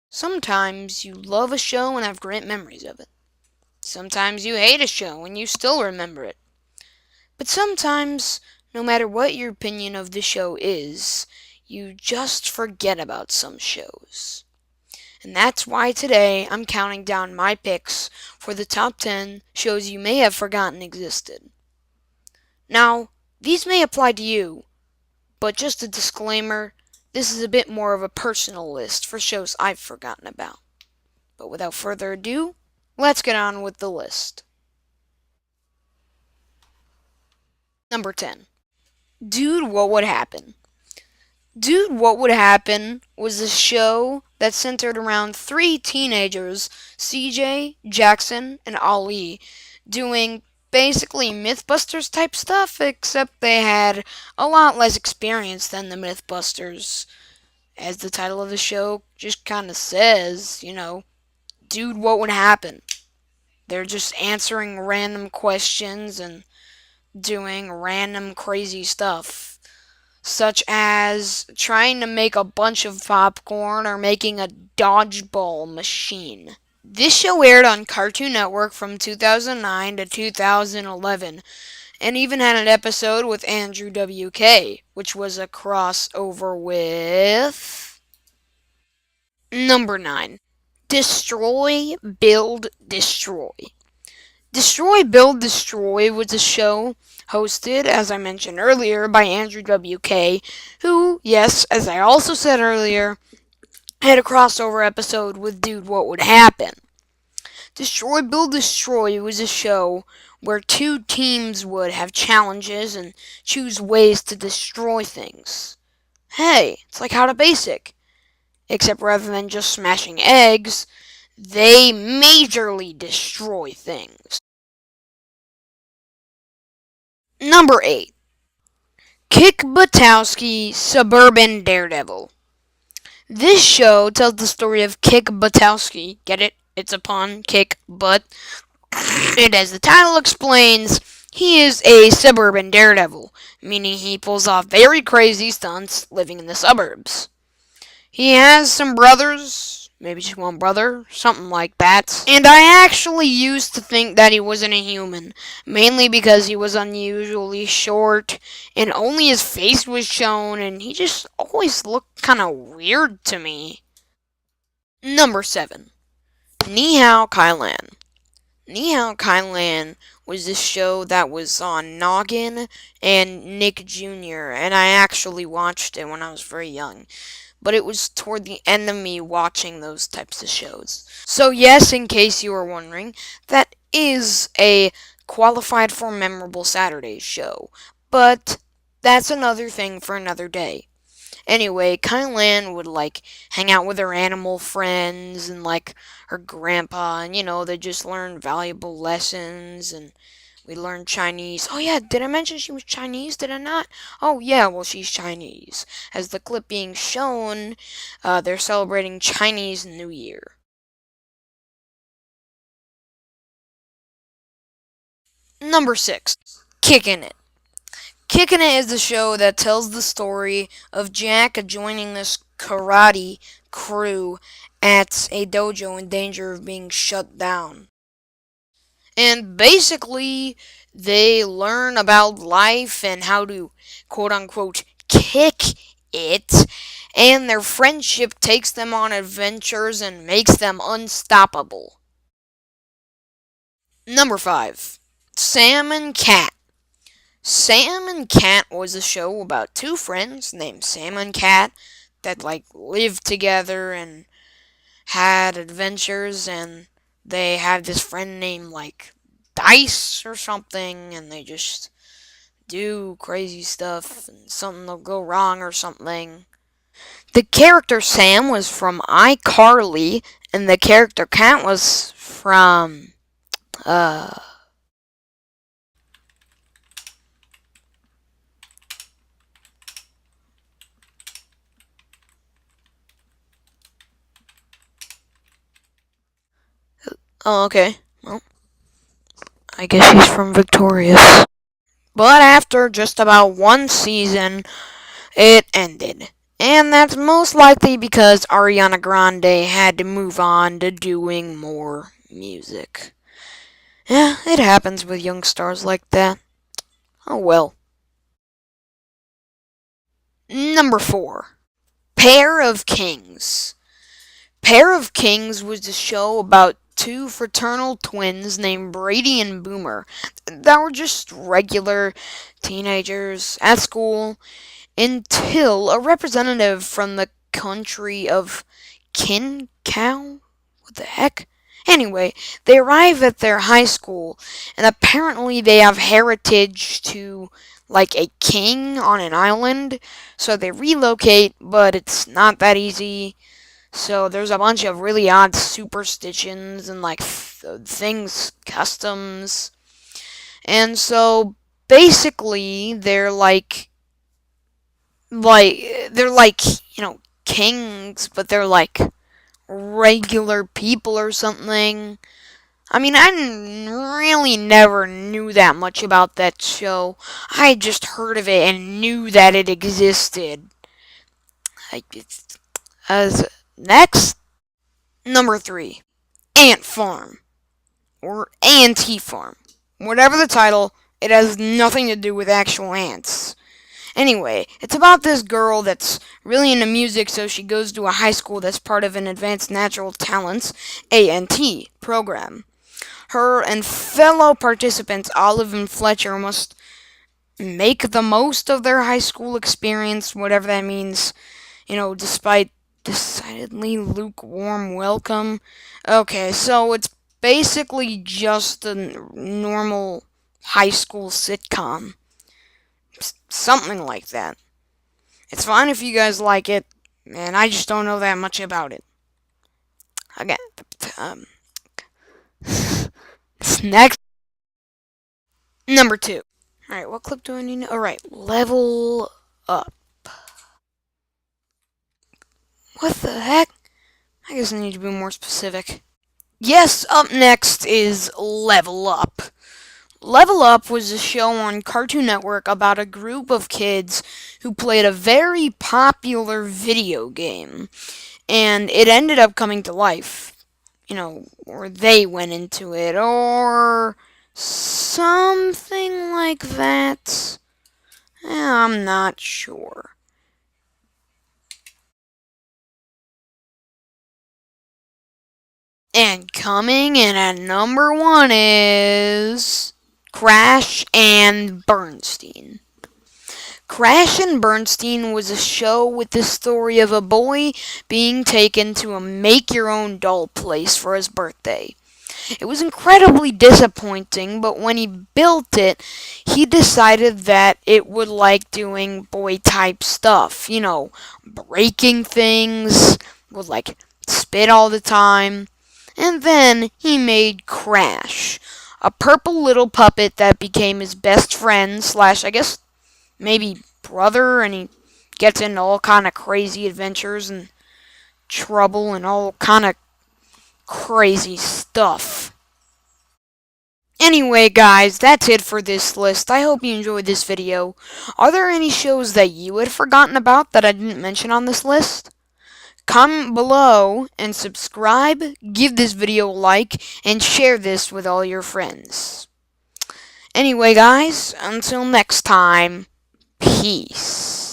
Sometimes you love a show and have great memories of it. Sometimes you hate a show and you still remember it. But sometimes, no matter what your opinion of the show is, you just forget about some shows. And that's why today I'm counting down my picks for the top 10 shows you may have forgotten existed. Now, these may apply to you, but just a disclaimer, this is a bit more of a personal list for shows I've forgotten about. But without further ado, let's get on with the list. Number 10. Dude, What Would Happen? Dude, What Would Happen was a show that centered around three teenagers, CJ, Jackson, and Ali, doing basically Mythbusters type stuff, except they had a lot less experience than the Mythbusters. As the title of the show just kind of says, dude, what would happen? They're just answering random questions and doing random crazy stuff, such as trying to make a bunch of popcorn or making a dodgeball machine. This show aired on Cartoon Network from 2009 to 2011 and even had an episode with Andrew WK, which was a crossover with Number 9. Destroy, Build, Destroy. Destroy, Build, Destroy was a show hosted, as I mentioned earlier, by Andrew WK, who, yes, as I also said earlier, had a crossover episode with Dude, What Would Happen? Destroy, Build, Destroy was a show where two teams would have challenges and choose ways to destroy things. Hey, it's like How to Basic. Except rather than just smashing eggs, they majorly destroy things. Number 8. Kick Buttowski, Suburban Daredevil. This show tells the story of Kick Buttowski. Get it? It's a pun. Kick butt. And as the title explains, he is a suburban daredevil, meaning he pulls off very crazy stunts living in the suburbs. He has some brothers, maybe just one brother, something like that. And I actually used to think that he wasn't a human, mainly because he was unusually short, and only his face was shown, and he just always looked kind of weird to me. Number 7. Ni Hao Kai Lan. Ni Hao Kai Lan was this show that was on Noggin and Nick Jr., and I actually watched it when I was very young. But it was toward the end of me watching those types of shows. So yes, in case you were wondering, that is a qualified for Memorable Saturdays show. But that's another thing for another day. Anyway, Kai Lan would hang out with her animal friends and her grandpa, and they just learn valuable lessons, and we learned Chinese. Oh yeah, did I mention she was Chinese? Did I not? Oh yeah, well she's Chinese. As the clip being shown, they're celebrating Chinese New Year. Number 6. Kickin' It. Kickin' It is the show that tells the story of Jack joining this karate crew at a dojo in danger of being shut down. And basically, they learn about life and how to quote unquote kick it, and their friendship takes them on adventures and makes them unstoppable. Number 5. Sam and Cat. Sam and Cat was a show about two friends named Sam and Cat that lived together and had adventures, and they had this friend named Dice or something, and they just do crazy stuff and something will go wrong or something. The character Sam was from iCarly, and the character Cat was from uh oh, okay. Well, I guess he's from Victorious. But after just about one season, it ended. And that's most likely because Ariana Grande had to move on to doing more music. Yeah, it happens with young stars like that. Oh well. Number 4. Pair of Kings. Pair of Kings was a show about two fraternal twins named Brady and Boomer that were just regular teenagers at school until a representative from the country of Kin Cow? What the heck? Anyway, they arrive at their high school, and apparently they have heritage to like a king on an island, so they relocate, but it's not that easy. So there's a bunch of really odd superstitions and like things, customs, and so basically they're like kings, but they're like regular people or something. I mean, I really never knew that much about that show. I just heard of it and knew that it existed. As next, number 3, Ant Farm or A&T Farm. Whatever the title, it has nothing to do with actual ants. Anyway, it's about this girl that's really into music, so she goes to a high school that's part of an Advanced Natural Talents (ANT) program. Her and fellow participants Olive and Fletcher must make the most of their high school experience, whatever that means, despite decidedly lukewarm welcome. Okay, so it's basically just a normal high school sitcom. Something like that. It's fine if you guys like it, and I just don't know that much about it. Again, next, number 2. Alright, what clip do I need? Alright, level up. What the heck? I guess I need to be more specific. Yes, up next is Level Up. Level Up was a show on Cartoon Network about a group of kids who played a very popular video game, and it ended up coming to life. Or they went into it, or something like that. I'm not sure. And coming in at number 1 is Crash and Bernstein. Crash and Bernstein was a show with the story of a boy being taken to a make-your-own doll place for his birthday. It was incredibly disappointing, but when he built it, he decided that it would like doing boy-type stuff. Breaking things, would like spit all the time. And then he made Crash, a purple little puppet that became his best friend slash, I guess, maybe brother, and he gets into all kind of crazy adventures and trouble and all kind of crazy stuff. Anyway, guys, that's it for this list. I hope you enjoyed this video. Are there any shows that you had forgotten about that I didn't mention on this list? Comment below and subscribe, give this video a like, and share this with all your friends. Anyway, guys, until next time, peace.